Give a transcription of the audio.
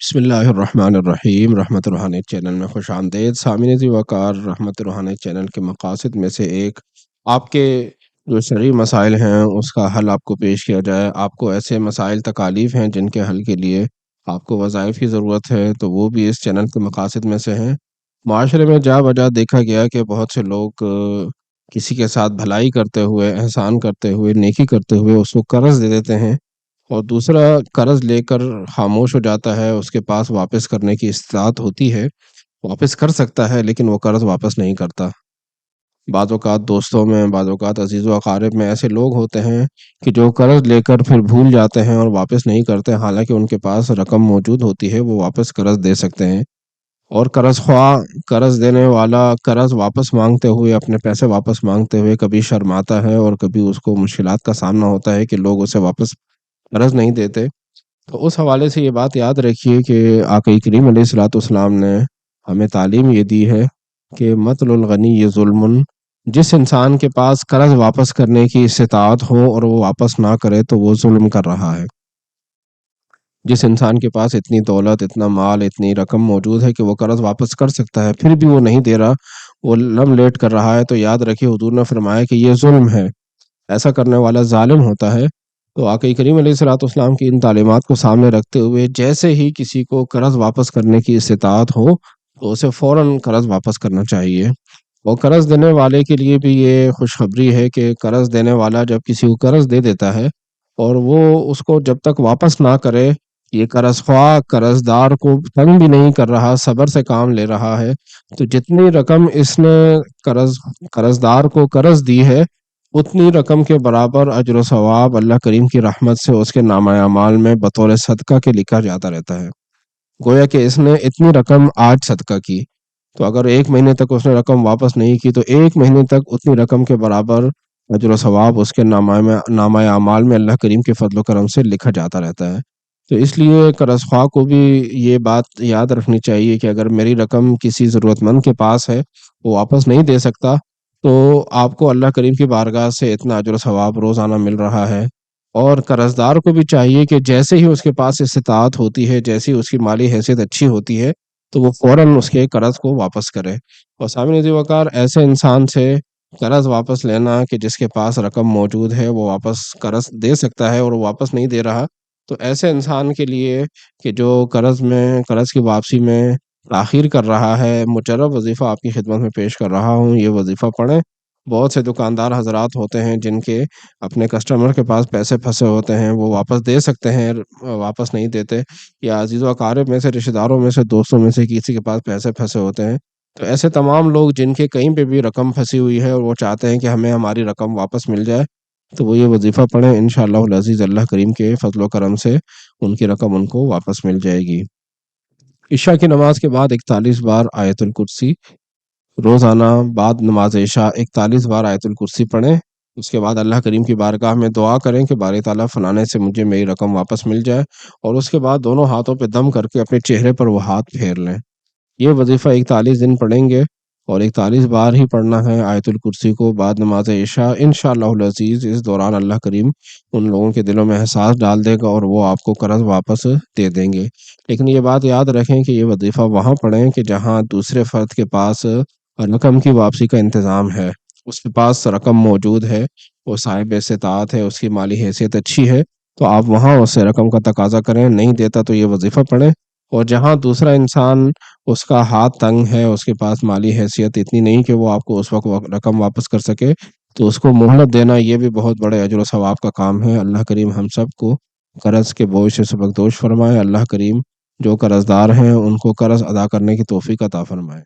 بسم اللہ الرحمن الرحیم۔ رحمت روحانی چینل میں خوش آمدید سامعین ذی وقار۔ رحمت روحانی چینل کے مقاصد میں سے ایک آپ کے جو شرعی مسائل ہیں اس کا حل آپ کو پیش کیا جائے۔ آپ کو ایسے مسائل تکالیف ہیں جن کے حل کے لیے آپ کو وظائف کی ضرورت ہے، تو وہ بھی اس چینل کے مقاصد میں سے ہیں۔ معاشرے میں جا بجا دیکھا گیا کہ بہت سے لوگ کسی کے ساتھ بھلائی کرتے ہوئے، احسان کرتے ہوئے، نیکی کرتے ہوئے اس کو قرض دے دیتے ہیں، اور دوسرا قرض لے کر خاموش ہو جاتا ہے۔ اس کے پاس واپس کرنے کی استطاعت ہوتی ہے، واپس کر سکتا ہے، لیکن وہ قرض واپس نہیں کرتا۔ بعض اوقات دوستوں میں، بعض اوقات عزیز و اقارب میں ایسے لوگ ہوتے ہیں کہ جو قرض لے کر پھر بھول جاتے ہیں اور واپس نہیں کرتے، حالانکہ ان کے پاس رقم موجود ہوتی ہے، وہ واپس قرض دے سکتے ہیں۔ اور قرض خواہ، قرض دینے والا قرض واپس مانگتے ہوئے، اپنے پیسے واپس مانگتے ہوئے کبھی شرماتا ہے، اور کبھی اس کو مشکلات کا سامنا ہوتا ہے کہ لوگ اسے واپس قرض نہیں دیتے۔ تو اس حوالے سے یہ بات یاد رکھیے کہ آقا کریم علیہ الصلوۃ والسلام نے ہمیں تعلیم یہ دی ہے کہ مطل الغنی یہ ظلم، جس انسان کے پاس قرض واپس کرنے کی استطاعت ہو اور وہ واپس نہ کرے تو وہ ظلم کر رہا ہے۔ جس انسان کے پاس اتنی دولت، اتنا مال، اتنی رقم موجود ہے کہ وہ قرض واپس کر سکتا ہے، پھر بھی وہ نہیں دے رہا، وہ لم لیٹ کر رہا ہے، تو یاد رکھیے حضور نے فرمایا کہ یہ ظلم ہے، ایسا کرنے والا ظالم ہوتا ہے۔ تو آقا کریم علیہ الصلوۃ والسلام کی ان تعلیمات کو سامنے رکھتے ہوئے جیسے ہی کسی کو قرض واپس کرنے کی استطاعت ہو تو اسے فوراً قرض واپس کرنا چاہیے۔ اور قرض دینے والے کے لیے بھی یہ خوشخبری ہے کہ قرض دینے والا جب کسی کو قرض دے دیتا ہے اور وہ اس کو جب تک واپس نہ کرے، یہ قرض خواہ قرض دار کو تنگ بھی نہیں کر رہا، صبر سے کام لے رہا ہے، تو جتنی رقم اس نے قرض دار کو قرض دی ہے، اتنی رقم کے برابر اجر و ثواب اللہ کریم کی رحمت سے اس کے نامہ اعمال میں بطور صدقہ کے لکھا جاتا رہتا ہے۔ گویا کہ اس نے اتنی رقم آج صدقہ کی، تو اگر ایک مہینے تک اس نے رقم واپس نہیں کی تو ایک مہینے تک اتنی رقم کے برابر اجر و ثواب اس کے نامہ اعمال میں اللہ کریم کے فضل و کرم سے لکھا جاتا رہتا ہے۔ تو اس لیے قرض خواہ کو بھی یہ بات یاد رکھنی چاہیے کہ اگر میری رقم کسی ضرورت مند کے پاس ہے، وہ واپس نہیں دے سکتا، تو آپ کو اللہ کریم کی بارگاہ سے اتنا اجر و ثواب روزانہ مل رہا ہے۔ اور قرض دار کو بھی چاہیے کہ جیسے ہی اس کے پاس استطاعت ہوتی ہے، جیسے ہی اس کی مالی حیثیت اچھی ہوتی ہے، تو وہ فوراً اس کے قرض کو واپس کرے۔ اور سامعین ذی وقار، ایسے انسان سے قرض واپس لینا کہ جس کے پاس رقم موجود ہے، وہ واپس قرض دے سکتا ہے اور وہ واپس نہیں دے رہا، تو ایسے انسان کے لیے کہ جو قرض کی واپسی میں تاخیر کر رہا ہے، مجرب وظیفہ آپ کی خدمت میں پیش کر رہا ہوں، یہ وظیفہ پڑھیں۔ بہت سے دکاندار حضرات ہوتے ہیں جن کے اپنے کسٹمر کے پاس پیسے پھنسے ہوتے ہیں، وہ واپس دے سکتے ہیں، واپس نہیں دیتے، یا عزیز و اقارب میں سے، رشتہ داروں میں سے، دوستوں میں سے کسی کے پاس پیسے پھنسے ہوتے ہیں، تو ایسے تمام لوگ جن کے کہیں پہ بھی رقم پھنسی ہوئی ہے اور وہ چاہتے ہیں کہ ہمیں ہماری رقم واپس مل جائے، تو وہ یہ وظیفہ پڑھیں، انشاءاللہ العزیز اللہ کریم کے فضل و کرم سے ان کی رقم ان کو واپس مل جائے گی۔ عشاء کی نماز کے بعد 41 بار آیت الکرسی، روزانہ بعد نماز عشاء 41 بار آیت الکرسی پڑھیں۔ اس کے بعد اللہ کریم کی بارگاہ میں دعا کریں کہ باری تعالیٰ فلانے سے مجھے میری رقم واپس مل جائے، اور اس کے بعد دونوں ہاتھوں پہ دم کر کے اپنے چہرے پر وہ ہاتھ پھیر لیں۔ یہ وظیفہ 41 دن پڑھیں گے، اور 41 بار ہی پڑھنا ہے آیت الکرسی کو بعد نماز عشاء۔ انشاءاللہ العزیز اس دوران اللہ کریم ان لوگوں کے دلوں میں احساس ڈال دے گا اور وہ آپ کو قرض واپس دے دیں گے۔ لیکن یہ بات یاد رکھیں کہ یہ وظیفہ وہاں پڑھیں کہ جہاں دوسرے فرد کے پاس رقم کی واپسی کا انتظام ہے، اس کے پاس رقم موجود ہے، وہ صاحب استطاعت ہے، اس کی مالی حیثیت اچھی ہے، تو آپ وہاں اس سے رقم کا تقاضا کریں۔ نہیں دیتا تو یہ وظیفہ پڑھیں۔ اور جہاں دوسرا انسان اس کا ہاتھ تنگ ہے، اس کے پاس مالی حیثیت اتنی نہیں کہ وہ آپ کو اس وقت رقم واپس کر سکے، تو اس کو مہلت دینا یہ بھی بہت بڑے اجر و ثواب کا کام ہے۔ اللہ کریم ہم سب کو قرض کے بوجھ سے سبکدوش فرمائے۔ اللہ کریم جو قرض دار ہیں ان کو قرض ادا کرنے کی توفیق عطا فرمائے۔